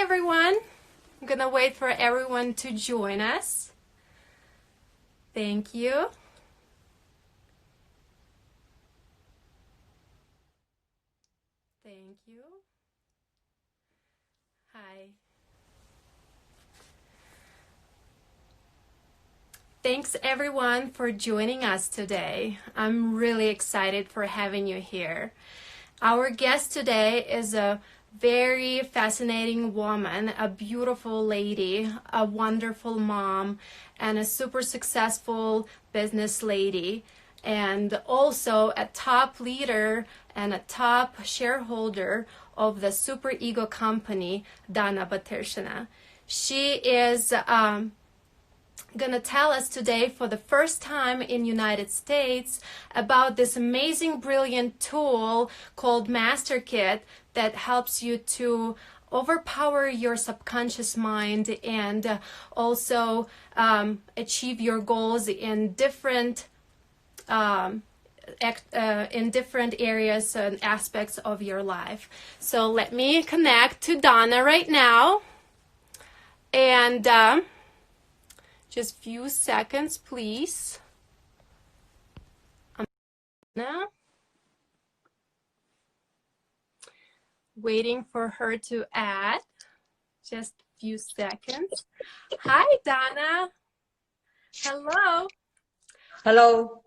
everyone. I'm gonna wait for everyone to join us. Thank you. Thank you. Hi. Thanks everyone for joining us today. I'm really excited for having you here. Our guest today is a very fascinating woman, a beautiful lady, a wonderful mom, and a super successful business lady, and also a top leader and a top shareholder of the Super Ego company, Dana Batershina. She is gonna tell us today for the first time in United States about this amazing, brilliant tool called Master Kit that helps you to overpower your subconscious mind and also achieve your goals in different areas and aspects of your life. So let me connect to Donna right now, and just few seconds, please. Now, waiting for her to add. Just a few seconds. Hi, Donna. Hello. Hello.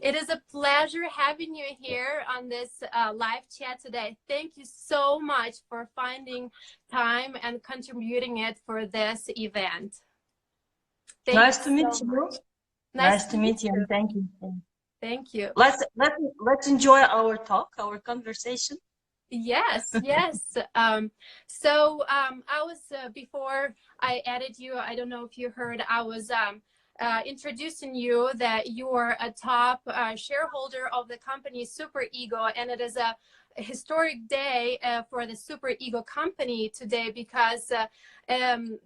It is a pleasure having you here on this live chat today. Thank you so much for finding time and contributing it for this event. Nice to meet you. Nice to meet you, and thank you. Thank you. Let's enjoy our talk, our conversation. Yes, yes. So I was before I added you, I don't know if you heard, I was introducing you that you are a top shareholder of the company Super Ego, and it is a historic day for the Super Ego company today because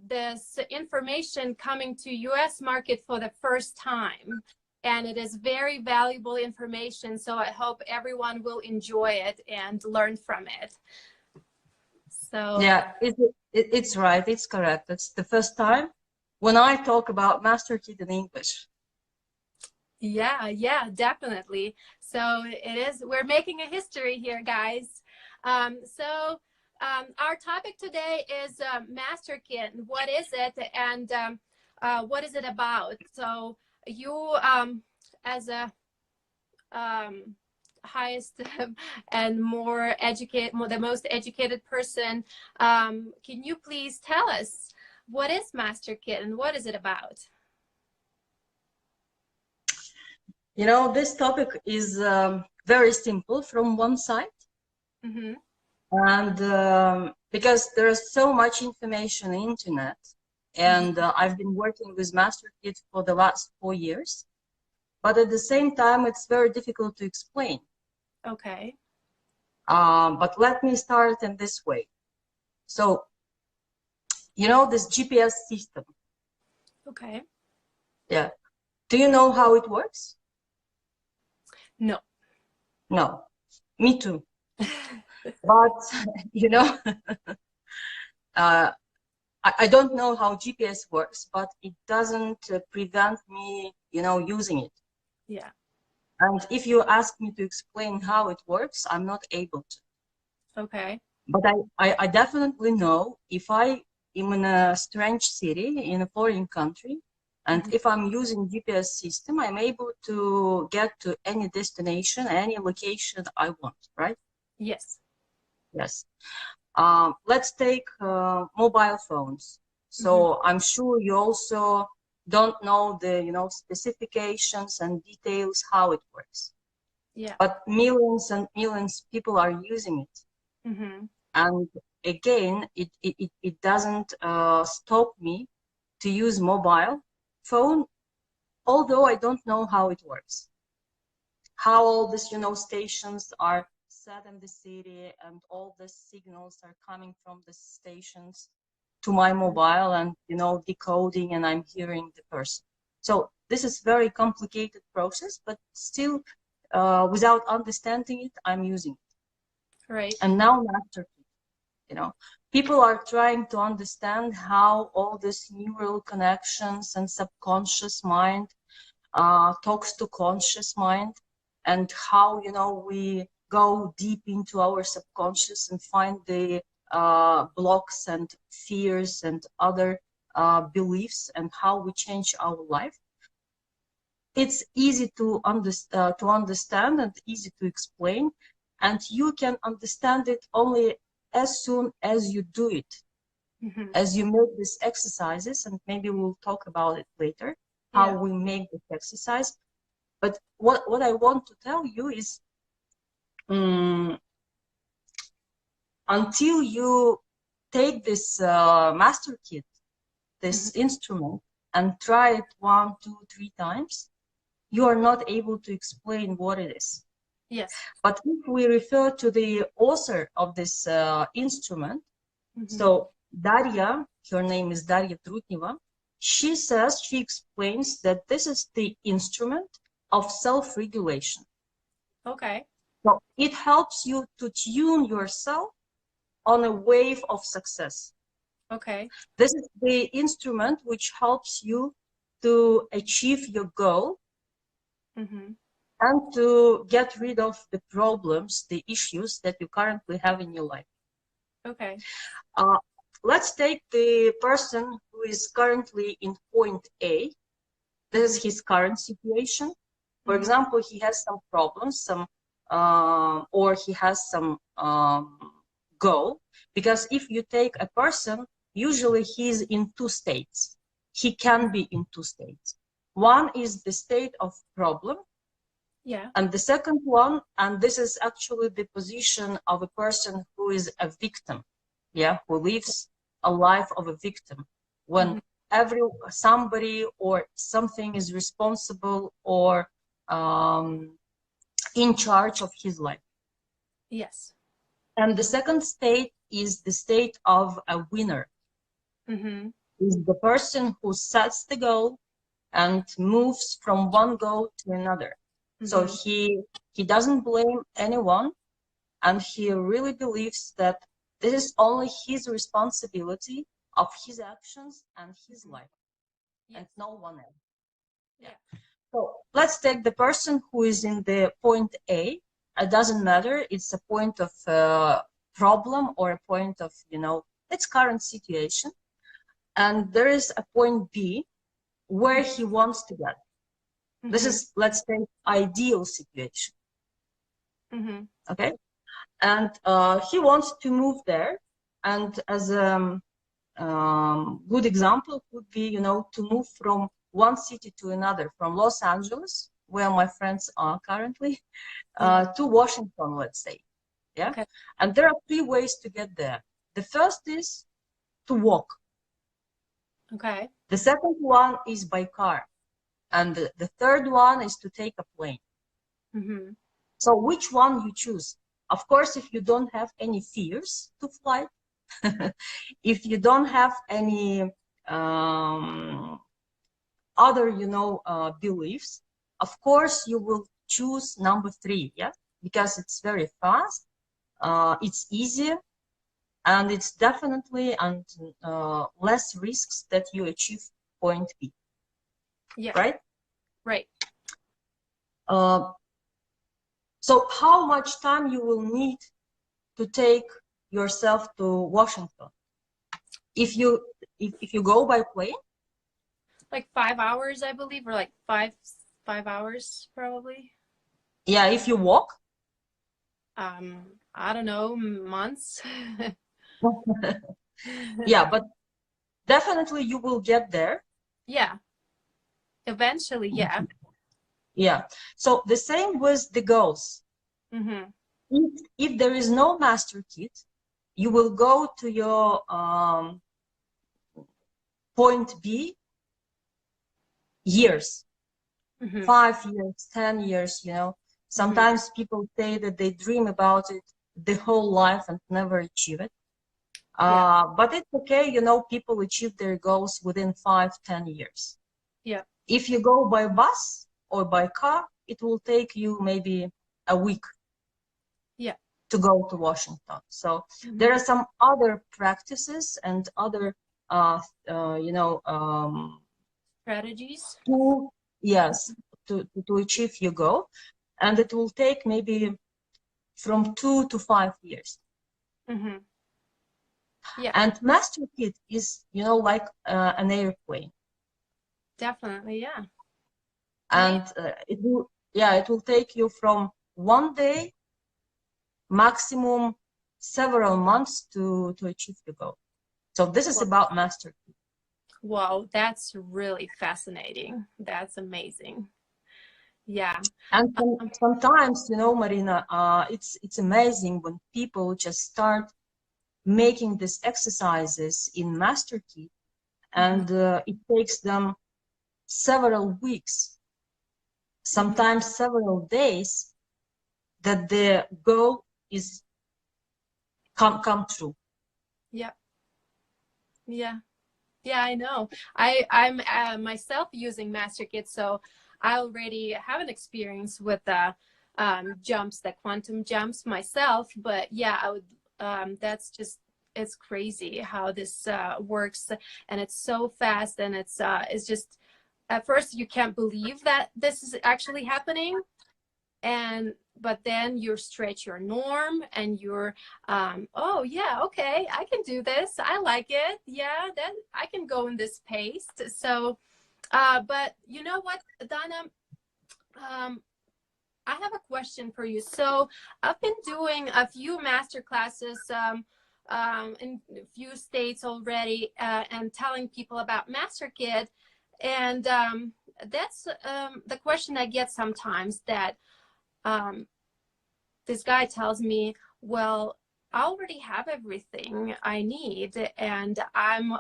this information coming to US market for the first time, and it is very valuable information, so I hope everyone will enjoy it and learn from it. So yeah, it's right, it's correct. It's the first time when I talk about Master Kit in English. Yeah, definitely. So it is, we're making a history here, guys. Our topic today is Master Kit. What is it, and what is it about? So you, as a highest and the most educated person, can you please tell us what is Master Kit and what is it about? You know, this topic is very simple from one side. Mm-hmm. And because there is so much information on the internet, and I've been working with Master Kit for the last 4 years, but at the same time, it's very difficult to explain. Okay. But let me start in this way. So, you know, this GPS system. Okay. Yeah. Do you know how it works? No. No. Me too. But, you know, I don't know how GPS works, but it doesn't prevent me, you know, using it. Yeah. And if you ask me to explain how it works, I'm not able to. Okay. But I definitely know if I am in a strange city, in a foreign country, and if I'm using GPS system, I'm able to get to any destination, any location I want, right? Yes. Yes. Let's take mobile phones. So I'm sure you also don't know the, you know, specifications and details how it works. Yeah. But millions and millions of people are using it. And again, it doesn't stop me to use mobile phone, although I don't know how it works. How all these, you know, stations are set in the city, and all the signals are coming from the stations to my mobile, and, you know, decoding, and I'm hearing the person. So this is very complicated process, but still, without understanding it, I'm using it. Right. And now Master Kit. You know, people are trying to understand how all these neural connections and subconscious mind talks to conscious mind, and how, you know, we go deep into our subconscious and find the blocks and fears and other beliefs, and how we change our life. It's easy to understand and easy to explain, and you can understand it only as soon as you do it, as you make these exercises, and maybe we'll talk about it later, how we make this exercise. But what I want to tell you is, until you take this Master Kit, this instrument, and try it 1, 2, 3 times, you are not able to explain what it is. Yes. But if we refer to the author of this instrument, so Darya, her name is Darьи Trutneva, she says, she explains that this is the instrument of self-regulation. Okay. So it helps you to tune yourself on a wave of success. Okay. This is the instrument which helps you to achieve your goal and to get rid of the problems, the issues that you currently have in your life. Okay. Let's take the person who is currently in point A. This is his current situation. For example, he has some problems, or he has some goal. Because if you take a person, usually he's in 2 states. He can be in 2 states. One is the state of problem. Yeah. And the second one, and this is actually the position of a person who is a victim, who lives a life of a victim, when somebody or something is responsible or in charge of his life. Yes. And the second state is the state of a winner. Is the person who sets the goal and moves from one goal to another. So he doesn't blame anyone, and he really believes that this is only his responsibility of his actions and his life, and no one else. So let's take the person who is in the point A. It doesn't matter. It's a point of problem or a point of, its current situation. And there is a point B where he wants to get. This is, let's say, ideal situation. Okay? And he wants to move there. And as a good example would be, to move from one city to another, from Los Angeles, where my friends are currently, to Washington, let's say. Yeah. Okay. And there are 3 ways to get there. The first is to walk. Okay. The second one is by car. And the third one is to take a plane. So which one you choose? Of course, if you don't have any fears to fly, if you don't have any other, beliefs, of course, you will choose number 3, because it's very fast, it's easier, and it's definitely and less risks that you achieve point B. Yeah. Right? Right. So how much time you will need to take yourself to Washington? If you go by plane? Like 5 hours, I believe, or like five hours probably. Yeah, if you walk? I don't know, months. Yeah, but definitely you will get there. Yeah. Eventually, yeah. Yeah. So the same with the goals. If there is no Master Kit, you will go to your point B years, 5 years, 10 years, Sometimes people say that they dream about it the whole life and never achieve it. But it's okay, people achieve their goals within 5-10 years. Yeah. If you go by bus or by car, it will take you maybe a week to go to Washington. So there are some other practices and other, strategies. To achieve your goal, and it will take maybe from 2 to 5 years. Yeah. And Master Kit is, like an airplane. Definitely, yeah. And it will take you from one day, maximum several months to achieve the goal. So this is about Master Kit. Wow, that's really fascinating. That's amazing. Yeah. And sometimes, Marina, it's amazing when people just start making these exercises in Master Kit, and it takes them several weeks, sometimes several days, that the goal is come true. Yeah. I know. I'm myself using Master Kit, so I already have an experience with the jumps, the quantum jumps myself. But yeah, I would. That's just, it's crazy how this works, and it's so fast, and it's just, at first you can't believe that this is actually happening, but then you stretch your norm, and you're oh yeah, okay, I can do this, I like it, yeah, then I can go in this pace. So but you know what, Dana, I have a question for you. So I've been doing a few master classes in a few states already, and telling people about Master Kit, and that's the question I get sometimes, that this guy tells me, well, I already have everything I need, and I'm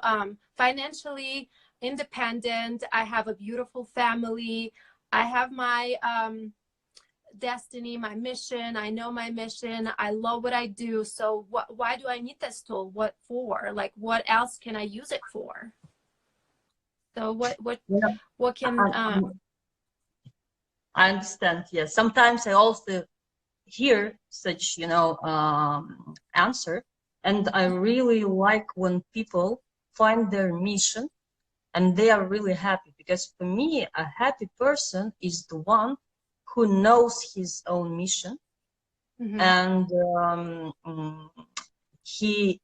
financially independent, I have a beautiful family, I have my destiny, my mission, I know my mission, I love what I do, so why do I need this tool? What for? Like, what else can I use it for? So what can I understand. Yes, sometimes I also hear such answer, and I really like when people find their mission and they are really happy, because for me, a happy person is the one who knows his own mission, and he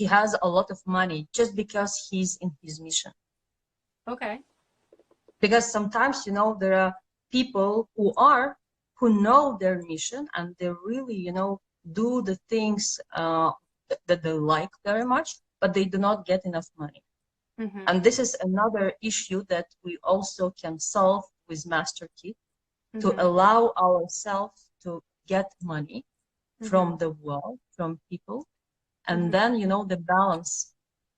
has a lot of money just because he's in his mission. Okay. Because sometimes, there are people who know their mission, and they really, do the things that they like very much, but they do not get enough money. And this is another issue that we also can solve with Master Kit, to allow ourselves to get money from the world, from people. And then, the balance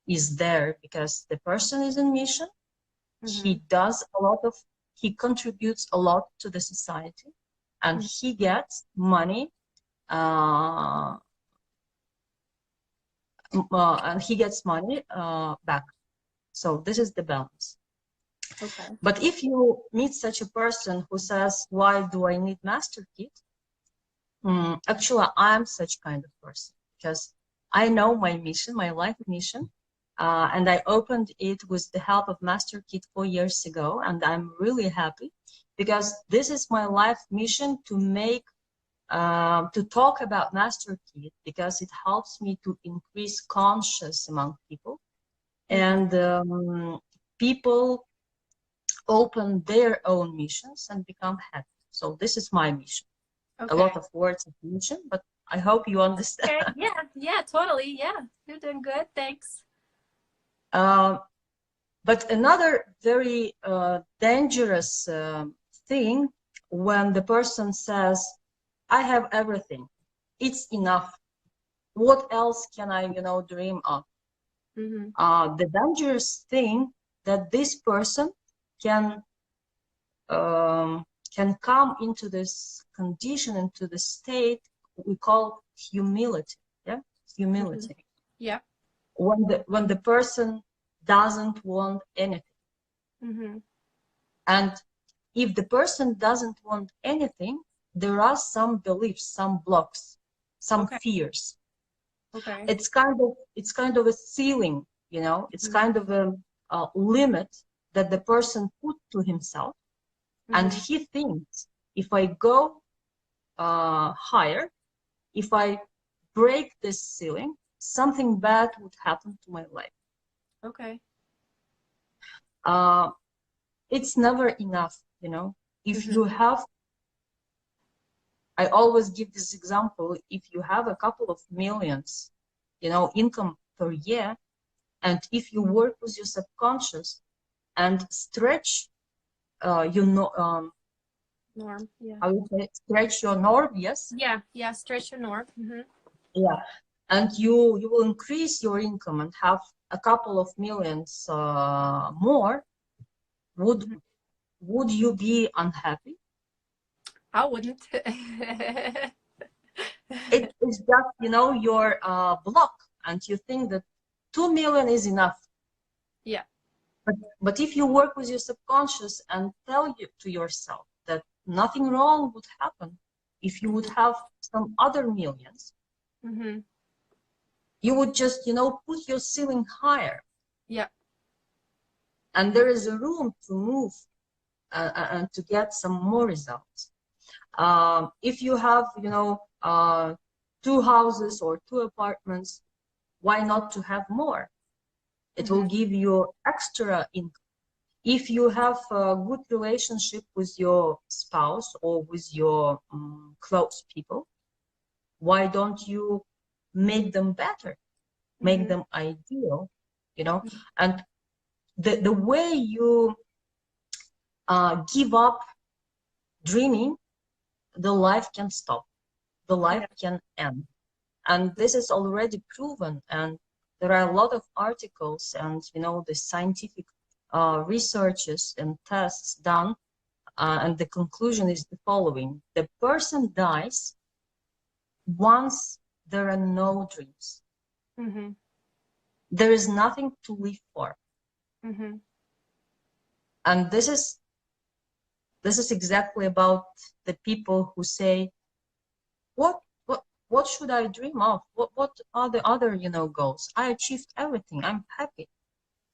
is there, because the person is in mission. He contributes a lot to the society, and he gets money, back. So this is the balance. Okay. But if you meet such a person who says, why do I need Master Kit? Actually, I'm such kind of person, because I know my mission, my life mission, and I opened it with the help of Master Kit 4 years ago, and I'm really happy, because this is my life mission, to talk about Master Kit, because it helps me to increase conscious among people, and people open their own missions and become happy. So this is my mission. Okay. A lot of words of mission, but I hope you understand. Okay. Yeah, totally. Yeah, you're doing good. Thanks. But another very dangerous thing, when the person says, I have everything, it's enough, what else can I, dream of? The dangerous thing, that this person can come into this condition, into the state we call humility. Yeah, humility. Yeah. When the person doesn't want anything, and if the person doesn't want anything, there are some beliefs, some blocks, some fears. Okay. It's kind of a ceiling, you know, it's kind of a limit that the person put to himself. And he thinks, if I go higher, if I break this ceiling, something bad would happen to my life. Okay. It's never enough, you know. If you have, I always give this example, if you have a couple of millions, you know, income per year, and if you work with your subconscious and stretch your norm, yeah. I would say stretch your norm, yes? Yeah, stretch your norm. Yeah, and you will increase your income and have a couple of millions more. Would you be unhappy? I wouldn't. It is just, you know, your block, and you think that 2 million is enough. Yeah. But if you work with your subconscious and tell you to yourself that nothing wrong would happen if you would have some other millions, you would just, you know, put your ceiling higher. Yeah. And there is a room to move and to get some more results. If you have, you know, 2 houses or 2 apartments, why not to have more? It will give you extra income. If you have a good relationship with your spouse or with your close people, why don't you make them better, make them ideal, you know? And the way you give up dreaming, the life can stop, the life can end. And this is already proven, and there are a lot of articles and, you know, the scientific researches and tests done, and the conclusion is the following: the person dies once there are no dreams. There is nothing to live for. And this is exactly about the people who say, what should I dream of? What are the other, you know, goals? I achieved everything. I'm happy.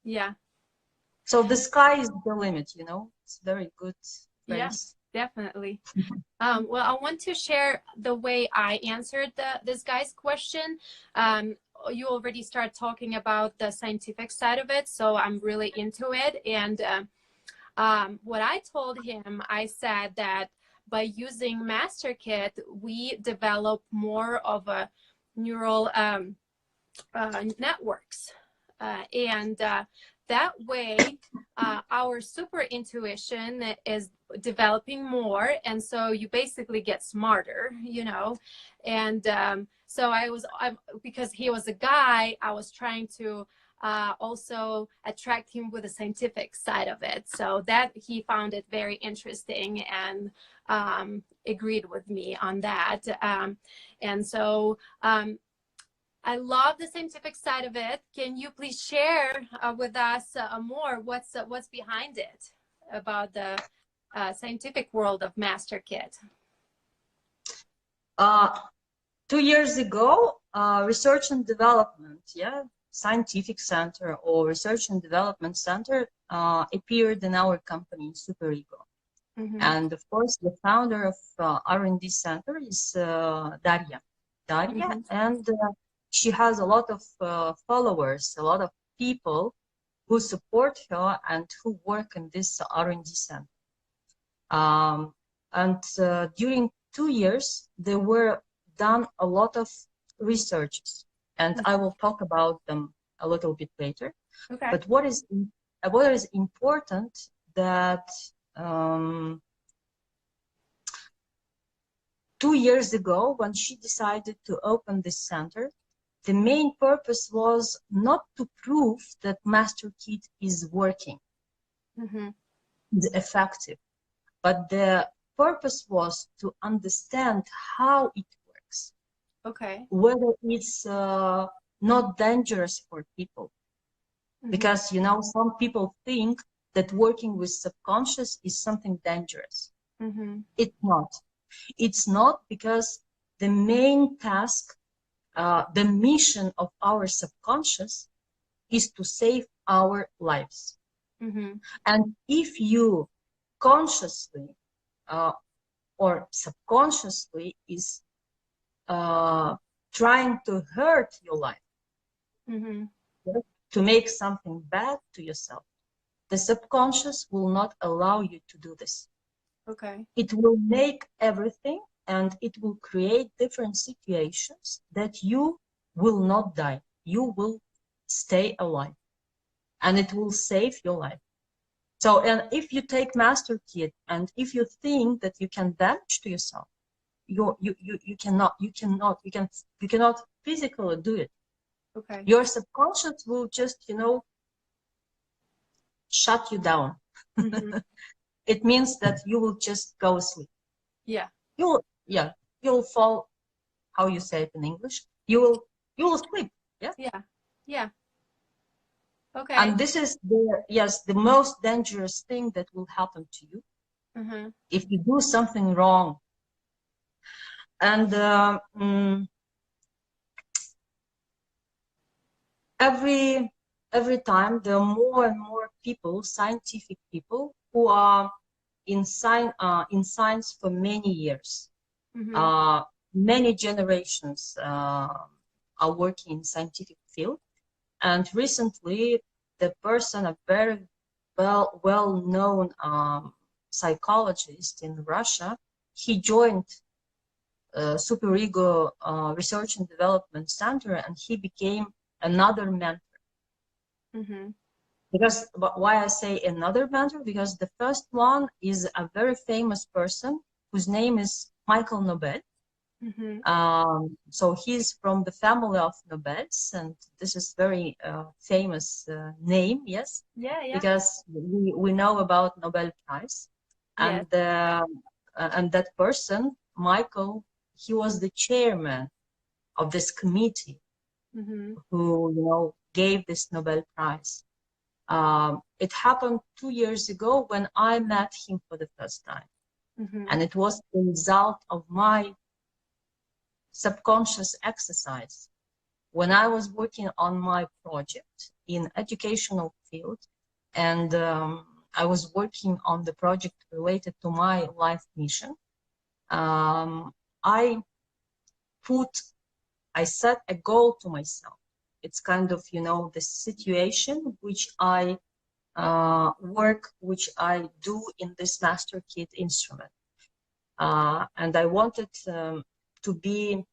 Yeah. So the sky is the limit, you know. It's very good phrase. Yeah, definitely. Well, I want to share the way I answered this guy's question. You already started talking about the scientific side of it, so I'm really into it. And what I told him, I said that by using Master Kit, we develop more of a neural networks. And that way, our super intuition is developing more. And so you basically get smarter, you know. And so because he was a guy, I was trying to also attract him with the scientific side of it, so that he found it very interesting and agreed with me on that. And so I love the scientific side of it. Can you please share with us more what's behind it, about the scientific world of Master Kit? 2 years ago, research and development, scientific center or research and development center appeared in our company, Super Ego. And of course, the founder of R&D center is Darья. And she has a lot of followers, a lot of people who support her and who work in this R&D center. And during 2 years, there were done a lot of researches, and I will talk about them a little bit later. Okay. But what is important that 2 years ago, when she decided to open this center, the main purpose was not to prove that Master Kit is working, is effective, but the purpose was to understand how it works. Okay. Whether it's not dangerous for people. Because, you know, some people think that working with subconscious is something dangerous. It's not. It's not, because the main task, the mission of our subconscious is to save our lives. And if you consciously or subconsciously is trying to hurt your life, to make something bad to yourself, the subconscious will not allow you to do this. Okay. It will make everything, and it will create different situations that you will not die. You will stay alive, and it will save your life. So, and if you take Master Kit, and if you think that you can damage to yourself, you cannot physically do it. Okay. Your subconscious will just, shut you down. It means that you will just go asleep. Yeah. You'll fall. How you say it in English? You will sleep. Yeah. Yeah. Yeah. Okay. And this is the most dangerous thing that will happen to you if you do something wrong. And every time there are more and more people, scientific people, who are in science for many years. Many generations are working in scientific field, and recently the person, a very well-known psychologist in Russia, he joined Super Ego Research and Development Center, and he became another mentor. Because why I say another mentor? Because the first one is a very famous person whose name is Michael Nobel. So he's from the family of Nobels, and this is very famous name, yes? Yeah. Because we know about Nobel Prize. And and that person, Michael, he was the chairman of this committee who gave this Nobel Prize. It happened 2 years ago when I met him for the first time. And it was the result of my subconscious exercise. When I was working on my project in educational field, and I was working on the project related to my life mission, I set a goal to myself. It's kind of, the situation which I which I do in this Master Kit instrument. And I wanted to be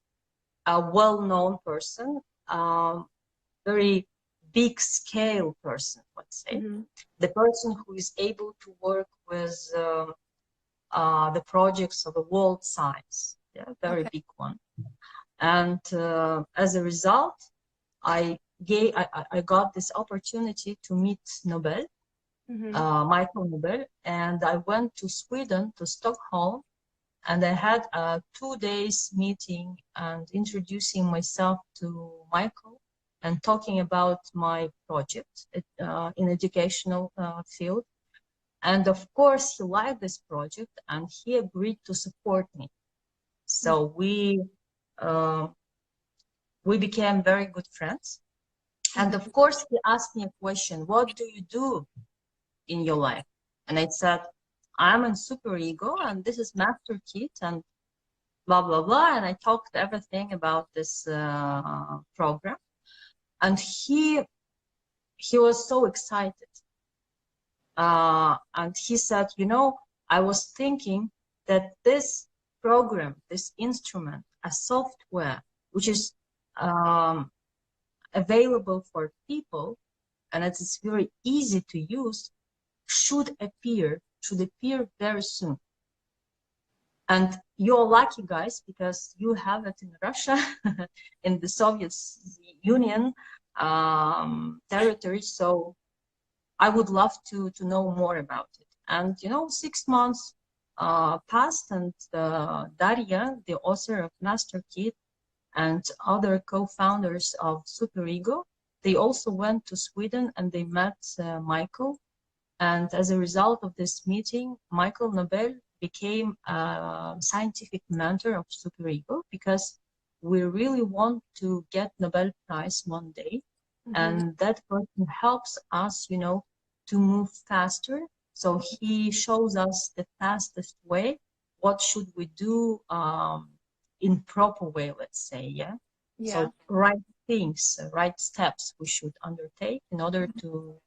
a well-known person, very big scale person, let's say. The person who is able to work with the projects of a world size, very big one. And as a result, I got this opportunity to meet Nobel, Michael Nobel, and I went to Sweden, to Stockholm, and I had a 2 days meeting and introducing myself to Michael and talking about my project in educational field. And of course, he liked this project and he agreed to support me. So we became very good friends. And of course, he asked me a question: what do you do in your life? And I said, I'm in Super Ego, and this is Master Kit, and blah, blah, blah. And I talked everything about this program. And he was so excited. And he said, I was thinking that this program, this instrument, a software, which is available for people, and it's very easy to use, should appear very soon. And you're lucky, guys, because you have it in Russia, in the Soviet Union territory. So I would love to know more about it. And 6 months passed, and Darya, the author of Master Kit, and other co-founders of Super Ego, they also went to Sweden and they met Michael. And as a result of this meeting, Michael Nobel became a scientific mentor of Super Ego because we really want to get Nobel Prize one day. And that person helps us, you know, to move faster. So he shows us the fastest way. What should we do in proper way, let's say, yeah? So right things, right steps we should undertake in order to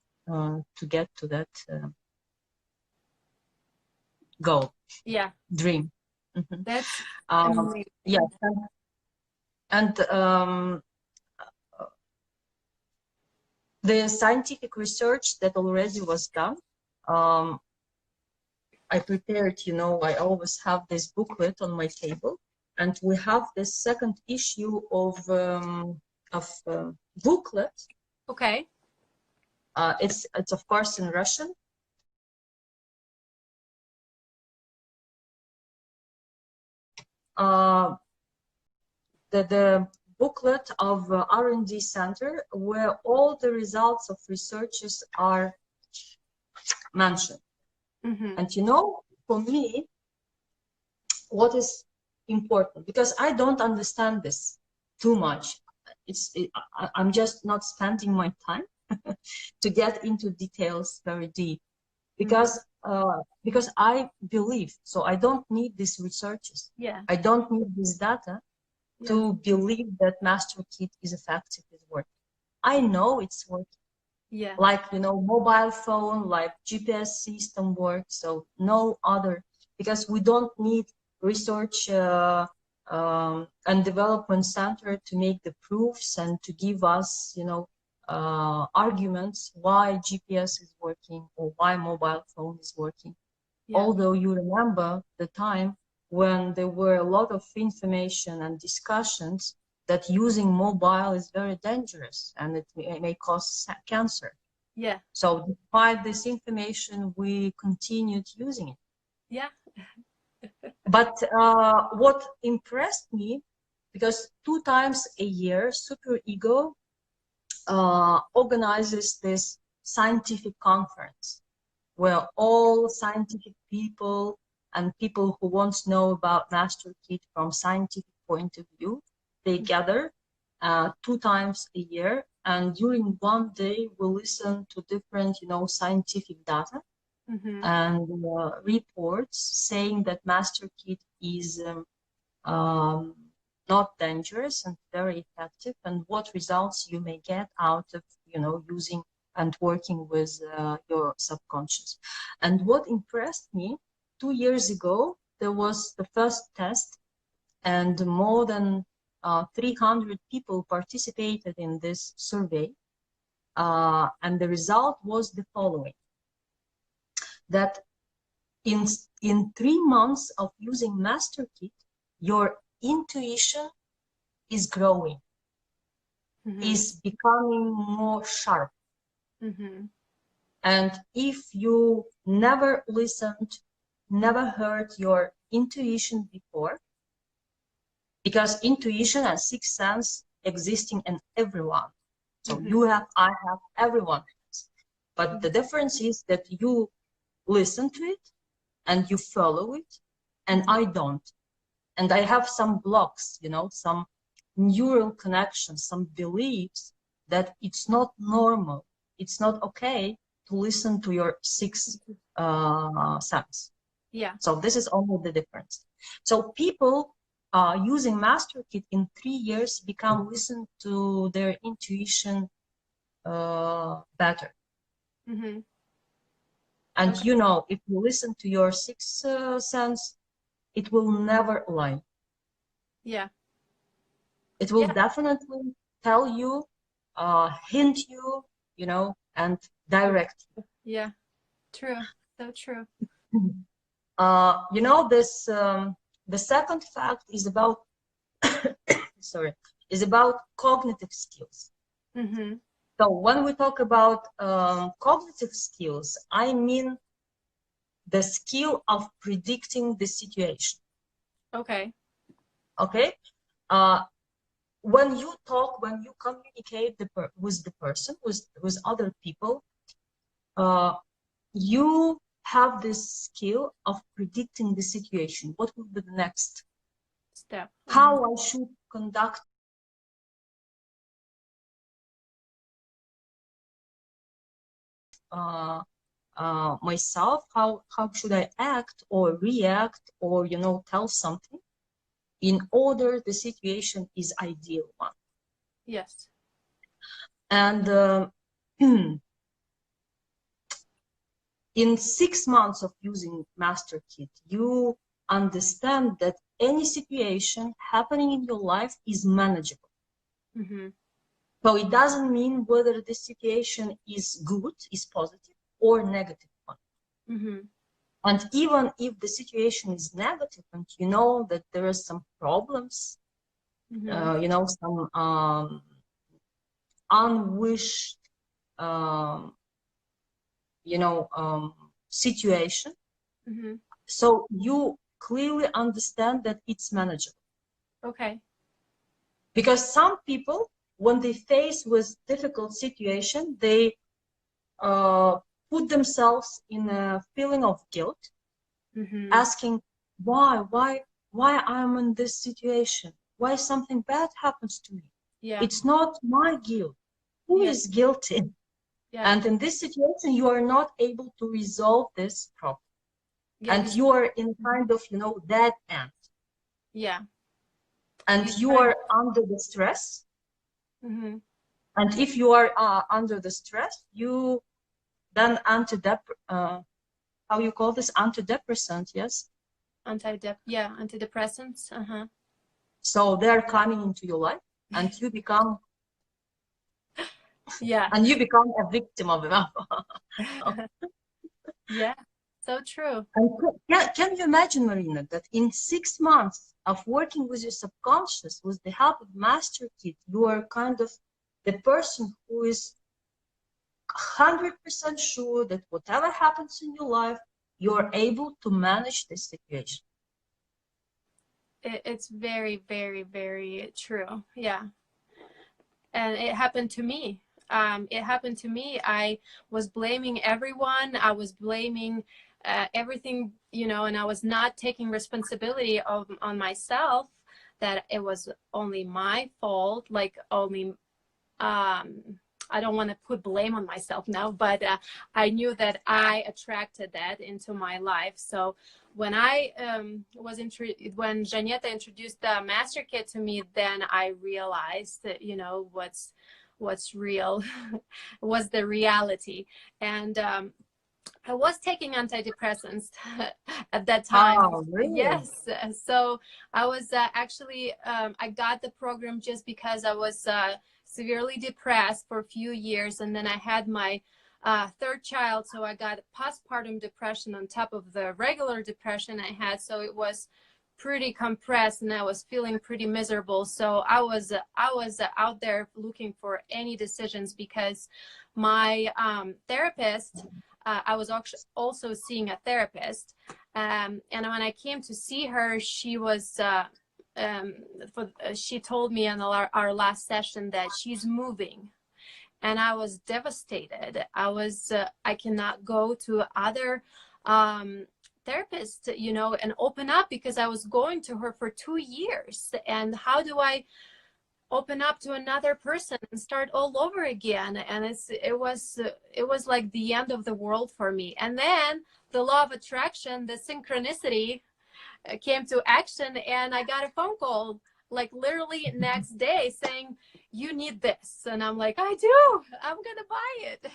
get to that goal, dream. That's yeah, and the scientific research that already was done, I prepared, you know, I always have this booklet on my table, and we have this second issue of booklet. Okay. It's of course in Russian. The booklet of R&D Center, where all the results of researches are mentioned. And you know, for me, what is important, because I don't understand this too much. I'm just not spending my time to get into details very deep, because I believe, so I don't need these researches. I don't need this data to believe that Master Kit is effective, is working. I know it's working. Like, you know, mobile phone, like GPS system works, so no other, because we don't need research and development center to make the proofs and to give us, you know, arguments why GPS is working or why mobile phone is working. Although you remember the time when there were a lot of information and discussions that using mobile is very dangerous and it may cause cancer. So despite this information, we continued using it. But what impressed me, because 2 times a year, Super Ego organizes this scientific conference where all scientific people and people who want to know about Master Kit from scientific point of view, they gather 2 times a year, and during one day we listen to different, you know, scientific data and reports saying that Master Kit is not dangerous and very effective, and what results you may get out of, you know, using and working with your subconscious. And what impressed me, 2 years ago, there was the first test, and more than 300 people participated in this survey. And the result was the following, that in 3 months of using Master Kit, your intuition is growing, is becoming more sharp. And if you never listened, never heard your intuition before, because intuition and sixth sense existing in everyone. So you have, I have, everyone has. But the difference is that you listen to it and you follow it, and I don't. And I have some blocks, you know, some neural connections, some beliefs that it's not normal, it's not okay to listen to your sixth sense. So this is only the difference. So people using Master Kit in 3 years become listen to their intuition better. And you know, if you listen to your sixth sense, it will never lie. It will definitely tell you, hint you, you know, and direct you. True. So true. You know, this the second fact is about sorry, is about cognitive skills. So when we talk about cognitive skills, I mean the skill of predicting the situation. Okay. When you talk, when you communicate with the person, with other people, you have this skill of predicting the situation. What will be the next step? How I should conduct myself, how should I act or react or, you know, tell something in order the situation is ideal one. Yes. And in 6 months of using Master Kit, you understand that any situation happening in your life is manageable. Mm-hmm. So it doesn't mean whether the situation is good, is positive, or negative one. Mm-hmm. And even if the situation is negative and you know that there are some problems, mm-hmm. You know, some unwished, you know, situation. Mm-hmm. So you clearly understand that it's manageable. Okay. Because some people, when they face with difficult situation, they put themselves in a feeling of guilt, mm-hmm. asking why I'm in this situation, why something bad happens to me. Yeah. It's not my guilt. Who is guilty? Yeah. And in this situation, you are not able to resolve this problem. Yeah, and you are in kind of, you know, dead end. Yeah. And you are under the stress. Mm-hmm. And if you are under the stress, you then how you call this, antidepressant, yes? Antidepressants. Uh-huh. So they are coming into your life, and you become and you become a victim of them. Yeah, so true. And can you imagine, Marina, that in 6 months of working with your subconscious, with the help of Master Kit, you are kind of the person who is 100% sure that whatever happens in your life, you're able to manage this situation. It's very, very, very true. Yeah. And it happened to me. I was blaming everyone. I was blaming everything, you know, and I was not taking responsibility on myself, that it was only my fault, like only, I don't want to put blame on myself now, but I knew that I attracted that into my life. So when I when Janeta introduced the Master Kit to me, then I realized that, you know, what's real was the reality. And I was taking antidepressants at that time. Oh, really? Yes. So I was actually, I got the program just because I was severely depressed for a few years. And then I had my third child. So I got postpartum depression on top of the regular depression I had. So it was pretty compressed and I was feeling pretty miserable. So I was out there looking for any decisions, because my therapist, I was also seeing a therapist, and when I came to see her, she was she told me in our last session that she's moving, and I was devastated. I cannot go to other therapists, you know, and open up, because I was going to her for 2 years, and how do I open up to another person and start all over again? And it was like the end of the world for me. And then the law of attraction, the synchronicity came to action, and I got a phone call like literally next day saying, you need this. And I'm like, I do, I'm gonna buy it.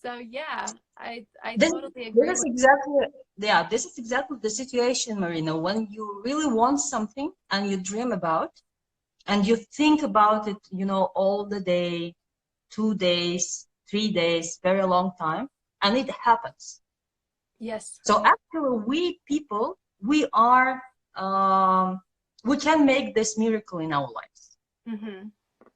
So yeah, I totally agree. This is exactly the situation, Marina, when you really want something and you dream about and you think about it, you know, all the day, 2 days, 3 days, very long time, and it happens. Yes. So actually, we people, we are, we can make this miracle in our lives. Mm-hmm.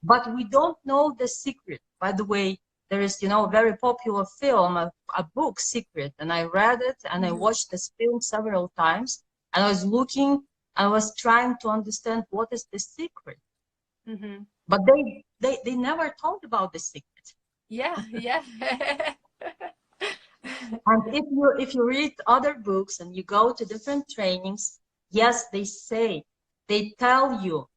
But we don't know the secret. By the way, there is, you know, a very popular film, a book, Secret, and I read it and I watched this film several times, and I was trying to understand what is the secret. Mm-hmm. But they never talked about the secret. Yeah. And if you read other books and you go to different trainings, yes, they tell you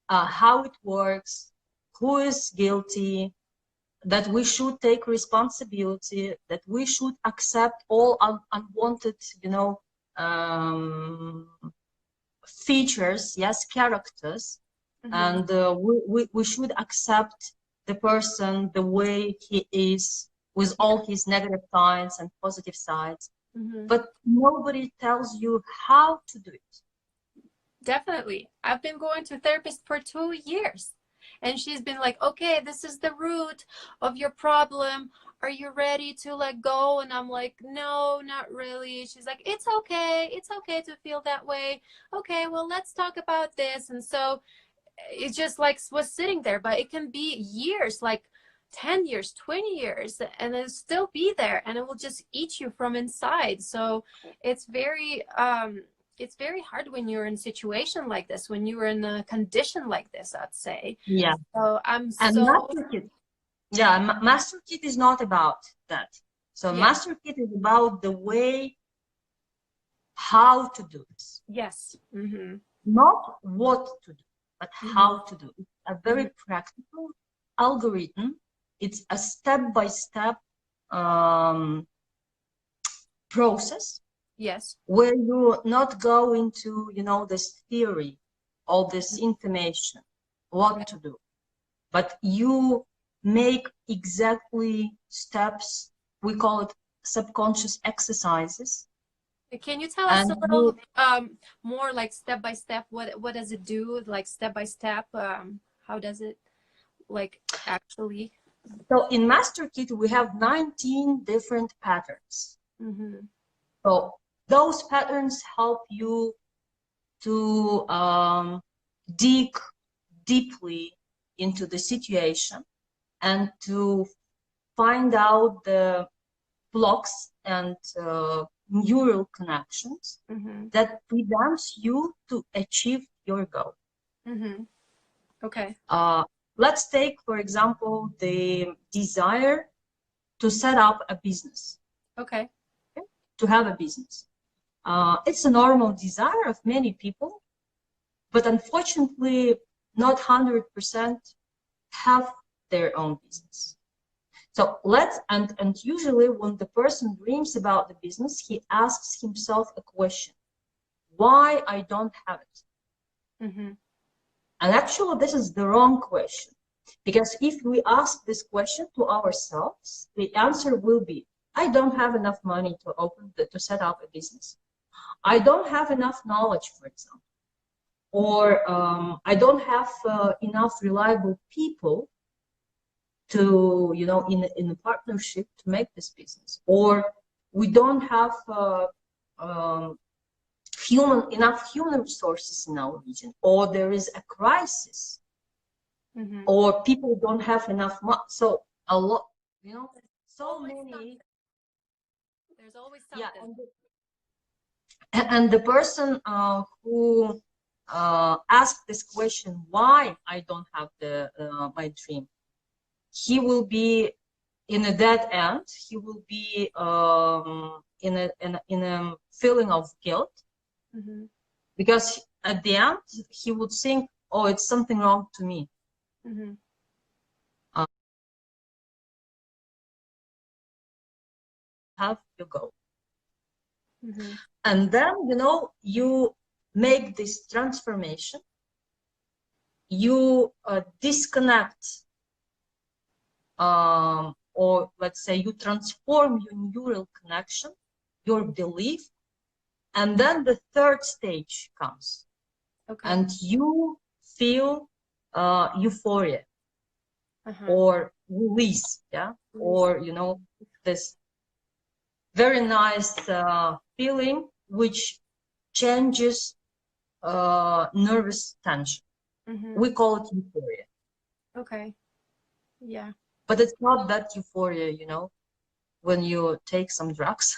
how it works, who is guilty, that we should take responsibility, that we should accept all unwanted, features, yes, characters, and we should accept the person the way he is, with all his negative sides and positive sides. But nobody tells you how to do it. Definitely. I've been going to a therapist for 2 years, and she's been like, okay, this is the root of your problem. Are you ready to let go? And I'm like, no, not really. She's like, it's okay. It's okay to feel that way. Okay, well, let's talk about this. And so it just like was sitting there, but it can be years, like 10 years, 20 years, and it'll still be there, and it will just eat you from inside. So it's very hard when you're in a situation like this, when you're in a condition like this, I'd say. Yeah. So I'm and so... Master Kit, yeah, Master Kit is not about that. So yeah. Master Kit is about the way how to do this. Yes. Not what to do, but how to do it. It's a very practical algorithm. It's a step-by-step process. Yes. Where you not go into, this theory, all this information, what to do, but you make exactly steps. We call it subconscious exercises. Can you tell us a little more, like step by step? What does it do? Like step by step? How does it like actually? So in Master Kit we have 19 different patterns. So those patterns help you to dig deeply into the situation and to find out the blocks and neural connections that prevents you to achieve your goal. Okay. Let's take, for example, the desire to set up a business. Okay. To have a business. It's a normal desire of many people, but unfortunately, not 100% have their own business. So and usually when the person dreams about the business, he asks himself a question: why I don't have it? And actually, this is the wrong question, because if we ask this question to ourselves, the answer will be: I don't have enough money to set up a business. I don't have enough knowledge, for example, or I don't have enough reliable people to, in a partnership to make this business, or we don't have enough human resources in our region, or there is a crisis, or people don't have enough money. So a lot, so many. There's always something. Yeah, and the person who asked this question, why I don't have my dream, he will be in a dead end. He will be in a feeling of guilt, because at the end he would think, oh, it's something wrong to me. Have you go. And then, you make this transformation. You disconnect, or let's say you transform your neural connection, your belief, and then the third stage comes. Okay. And you feel euphoria, or release, or, this very nice feeling which changes nervous tension. We call it euphoria. Okay. Yeah. But it's not that euphoria, when you take some drugs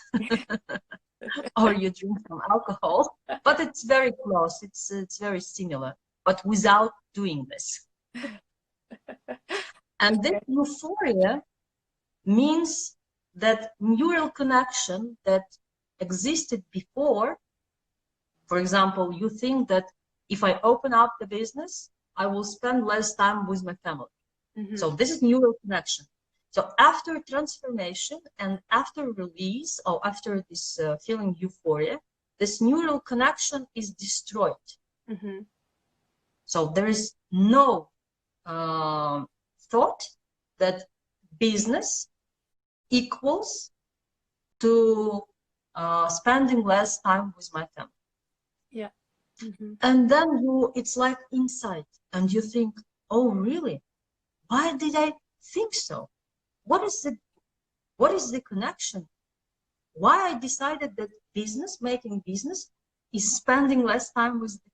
or you drink some alcohol, but it's very close. It's very similar, but without doing this. And this euphoria means that neural connection that existed before. For example, you think that if I open up the business, I will spend less time with my family. So this is neural connection. So after transformation and after release, or after this feeling euphoria, this neural connection is destroyed. So there is no thought that business equals to spending less time with my family. Yeah. And then it's like insight, and you think, oh, really? Why did I think so? What is the connection? Why I decided that making business is spending less time with the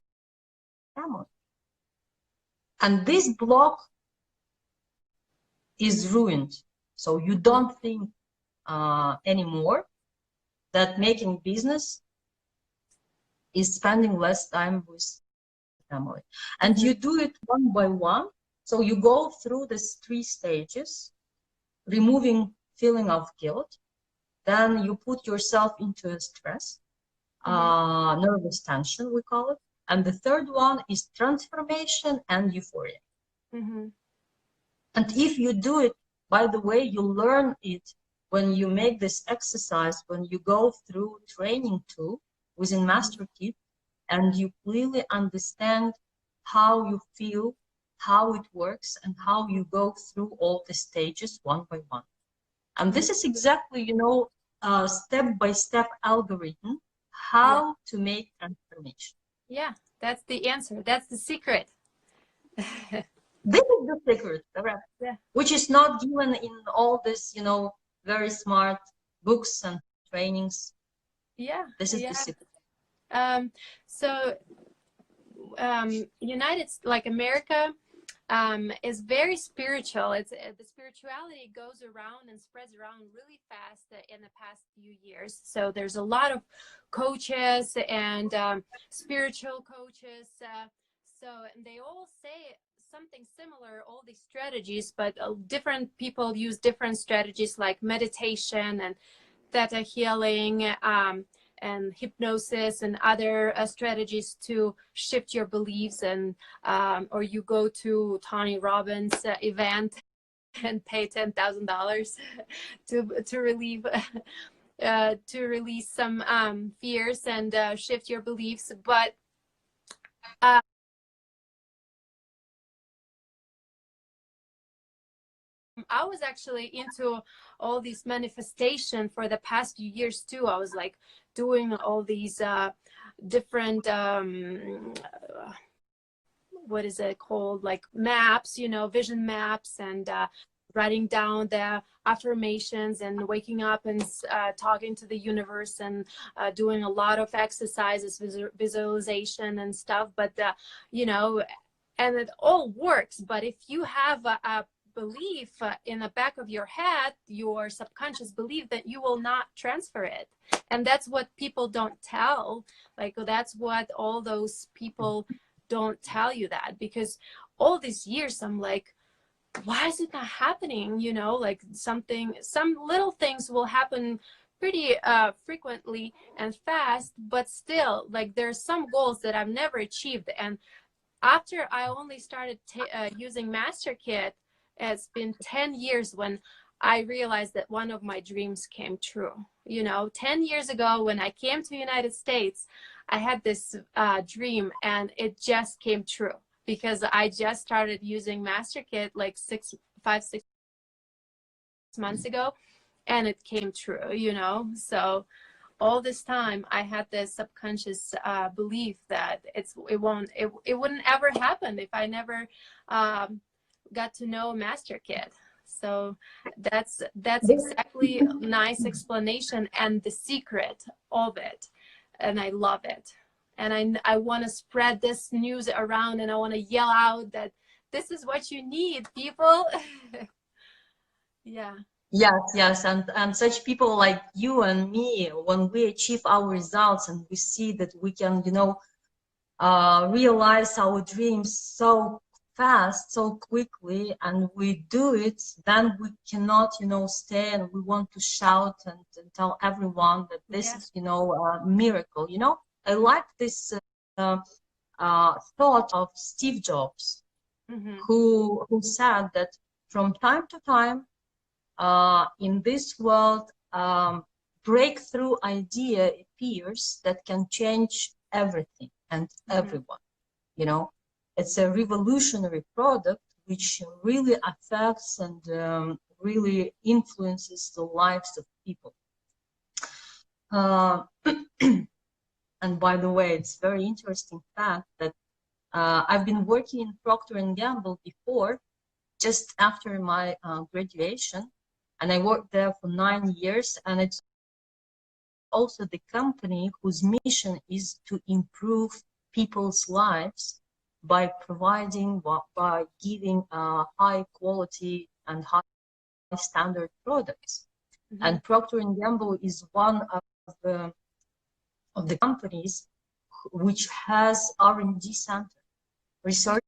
family? And this block is ruined. So you don't think anymore that making business is spending less time with family. And you do it one by one. So you go through these 3 stages, removing feeling of guilt. Then you put yourself into a stress, nervous tension, we call it. And the third one is transformation and euphoria. And if you do it, by the way, you learn it when you make this exercise, when you go through training too within Master Kit, and you clearly understand how you feel, how it works, and how you go through all the stages one by one. And this is exactly, you know, step-by-step algorithm, how to make transformation. Yeah, that's the answer. That's the secret. This is the secret, correct? Yeah. Which is not given in all this, you know, very smart books and trainings. Yeah. This is the secret. America is very spiritual. It's the spirituality goes around and spreads around really fast in the past few years. So there's a lot of coaches and spiritual coaches. And they all say something similar, all these strategies, but different people use different strategies like meditation and theta healing, and hypnosis and other strategies to shift your beliefs, and or you go to Tony Robbins event and pay $10,000 to relieve to release some fears and shift your beliefs. But I was actually into all these manifestation for the past few years too. I was like doing all these different what is it called, like maps, you know, vision maps, and writing down the affirmations and waking up and talking to the universe, and doing a lot of exercises, visualization and stuff. But you know, and it all works. But if you have a belief in the back of your head, your subconscious belief, that you will not transfer it. And that's what people don't tell. Like, that's what all those people don't tell you, that because all these years I'm like, why is it not happening? You know, like some little things will happen pretty frequently and fast, but still, like, there's some goals that I've never achieved. And after I only started using Master Kit, it's been 10 years when I realized that one of my dreams came true. You know, 10 years ago when I came to the United States, I had this dream, and it just came true because I just started using Master Kit like 5-6 months ago, and it came true, you know. So all this time I had this subconscious belief that it wouldn't ever happen if I never got to know Master Kit. So that's exactly a nice explanation and the secret of it, and I love it. And I want to spread this news around, and I want to yell out that this is what you need, people. Yeah. Yes, and such people like you and me, when we achieve our results and we see that we can, you know, realize our dreams so fast, so quickly, and we do it, then we cannot, stay and we want to shout and tell everyone that this is, a miracle. I like this thought of Steve Jobs, who said that from time to time in this world, breakthrough idea appears that can change everything and everyone. It's a revolutionary product which really affects and really influences the lives of people. And by the way, it's very interesting fact that I've been working in Procter & Gamble before, just after my graduation, and I worked there for 9 years, and it's also the company whose mission is to improve people's lives by giving high quality and high standard products. And Procter & Gamble is one of the companies which has R&D center, research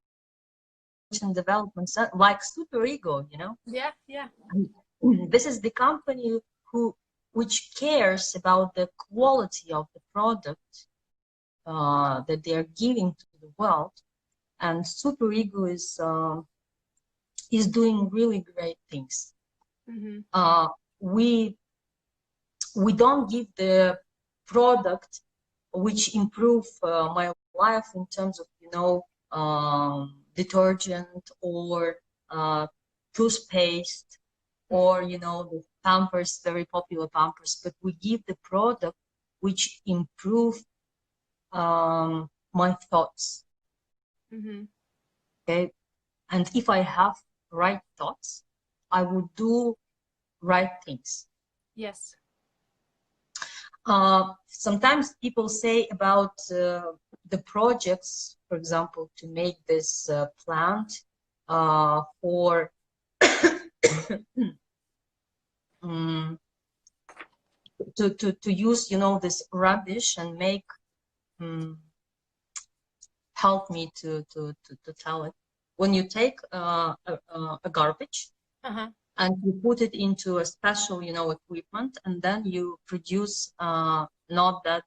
and development center, like Super Ego, Yeah. This is the company which cares about the quality of the product that they are giving to the world, and Super Ego is doing really great things. We don't give the product which improve my life in terms of detergent or toothpaste or the Pampers, very popular Pampers, but we give the product which improve my thoughts. Okay, and if I have right thoughts, I will do right things. Yes. Sometimes people say about the projects, for example, to make this plant for to use this rubbish and make help me to tell it. When you take a garbage and you put it into a special equipment, and then you produce not that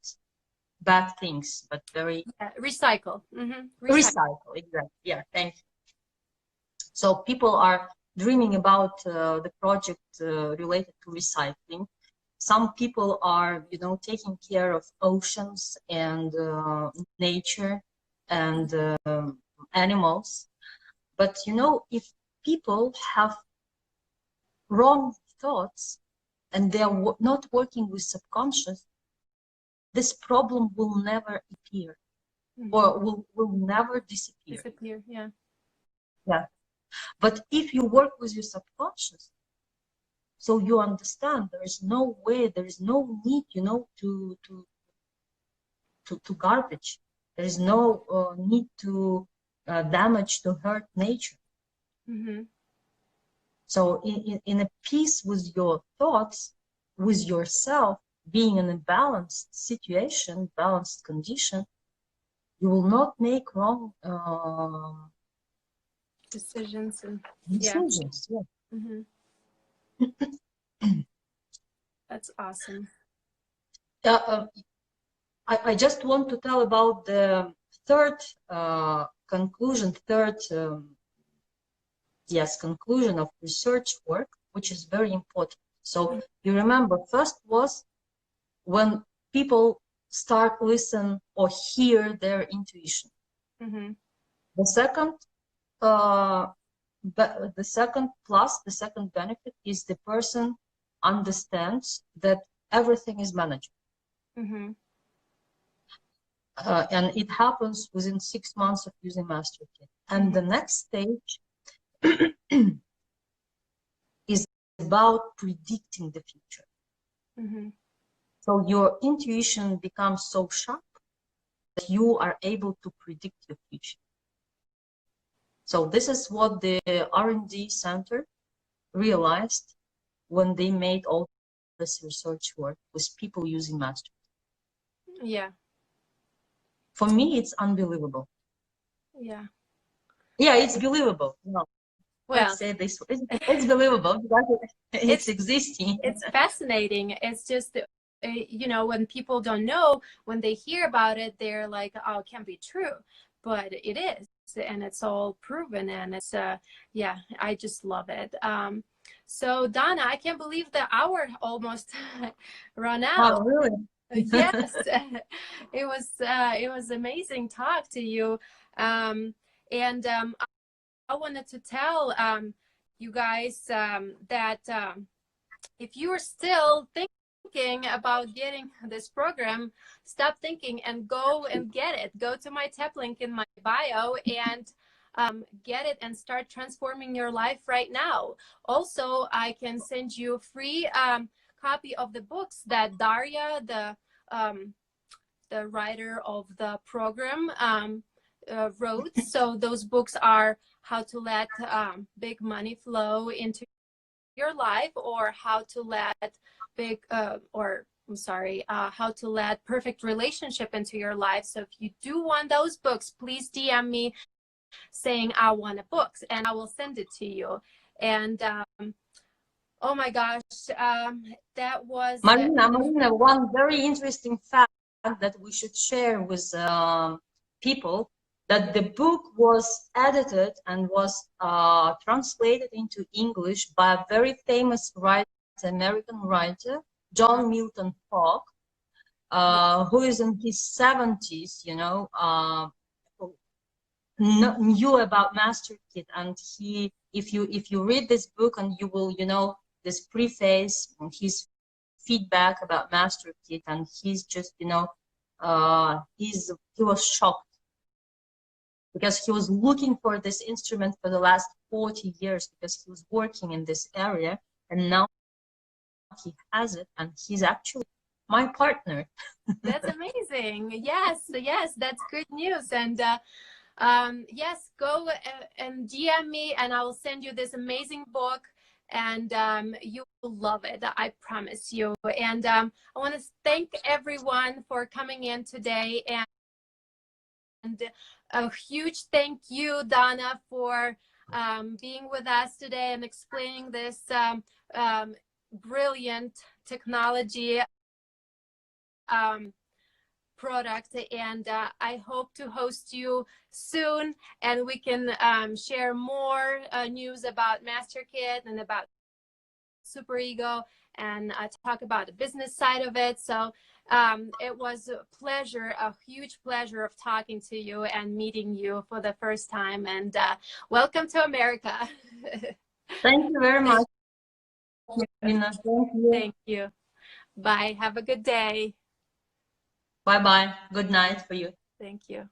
bad things, but very recycle. Recycle, exactly. Yeah, thank you. So people are dreaming about the project related to recycling. Some people are taking care of oceans and nature and animals, but if people have wrong thoughts and they are not working with subconscious, this problem will never appear or will never disappear. Yeah. But if you work with your subconscious, so you understand there is no way, there is no need, to garbage. There is no need to damage, to hurt nature. So in a peace with your thoughts, with yourself, being in a balanced situation, balanced condition, you will not make wrong decisions. Decisions. That's awesome. I just want to tell about the third conclusion, conclusion of research work, which is very important. So you remember, first was when people start listen or hear their intuition. The second benefit is the person understands that everything is manageable. And it happens within 6 months of using Master Kit. And the next stage is about predicting the future. So your intuition becomes so sharp that you are able to predict your future. So this is what the R&D center realized when they made all this research work with people using Master Kit. Yeah. For me, it's unbelievable. Yeah. Yeah, it's believable. No, Well, let's say this. It's believable because it's existing. It's fascinating. It's just, you know, when people don't know, when they hear about it, they're like, oh, it can't be true. But it is. And it's all proven. And it's, yeah, I just love it. So, Donna, I can't believe the hour almost run out. Oh, really? Yes, it was amazing talk to you. I wanted to tell you guys that if you are still thinking about getting this program, stop thinking and go and get it. Go to my tap link in my bio and get it and start transforming your life right now. Also, I can send you a free copy of the books that Darya, the writer of the program, wrote. So those books are How to Let Big Money Flow into Your Life, or How to Let How to Let Perfect Relationship into Your Life. So if you do want those books, please DM me saying I want a book and I will send it to you. And oh my gosh, that was Marina, one very interesting fact that we should share with people, that the book was edited and was translated into English by a very famous writer, American writer, John Milton Fogg, who is in his 70s, you know, knew about Master Kit. And he, if you read this book, and you will, you know, this preface and his feedback about Master Kit, and he's just, you know, he was shocked because he was looking for this instrument for the last 40 years because he was working in this area, and now he has it, and he's actually my partner. That's amazing. Yes, that's good news. And yes, go and DM me and I will send you this amazing book, and you will love it, I promise you. And I want to thank everyone for coming in today, and a huge thank you, Donna, for being with us today and explaining this brilliant technology product. And I hope to host you soon, and we can share more news about Master Kit and about Super Ego, and talk about the business side of it. So it was a pleasure, a huge pleasure of talking to you and meeting you for the first time. And welcome to America. Thank you very much. Thank you. Thank you. Bye. Have a good day. Bye-bye. Good night for you. Thank you.